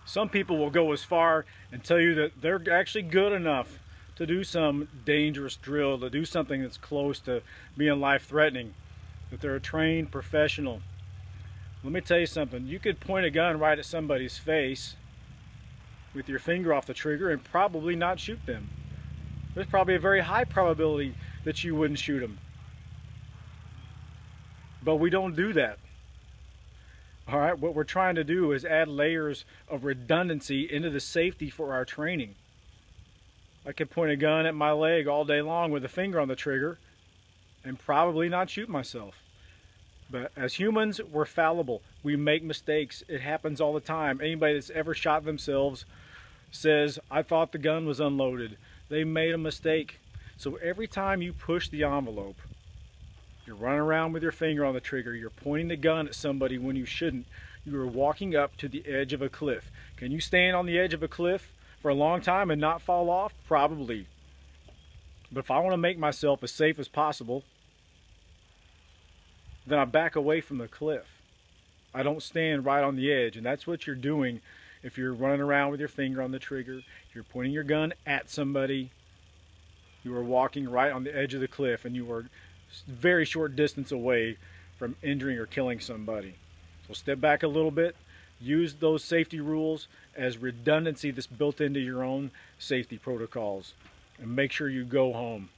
Some people will go as far and tell you that they're actually good enough to do some dangerous drill, to do something that's close to being life-threatening, that they're a trained professional. Let me tell you something. You could point a gun right at somebody's face with your finger off the trigger and probably not shoot them. There's probably a very high probability that you wouldn't shoot them. But we don't do that. All right, what we're trying to do is add layers of redundancy into the safety for our training. I could point a gun at my leg all day long with a finger on the trigger and probably not shoot myself. But as humans, we're fallible. We make mistakes. It happens all the time. Anybody that's ever shot themselves says, I thought the gun was unloaded. They made a mistake. So every time you push the envelope, you're running around with your finger on the trigger, you're pointing the gun at somebody when you shouldn't. You are walking up to the edge of a cliff. Can you stand on the edge of a cliff for a long time and not fall off? Probably. But if I want to make myself as safe as possible, then I back away from the cliff. I don't stand right on the edge, and that's what you're doing if you're running around with your finger on the trigger, you're pointing your gun at somebody, you are walking right on the edge of the cliff, and you are very short distance away from injuring or killing somebody. So step back a little bit, use those safety rules as redundancy that's built into your own safety protocols, and make sure you go home.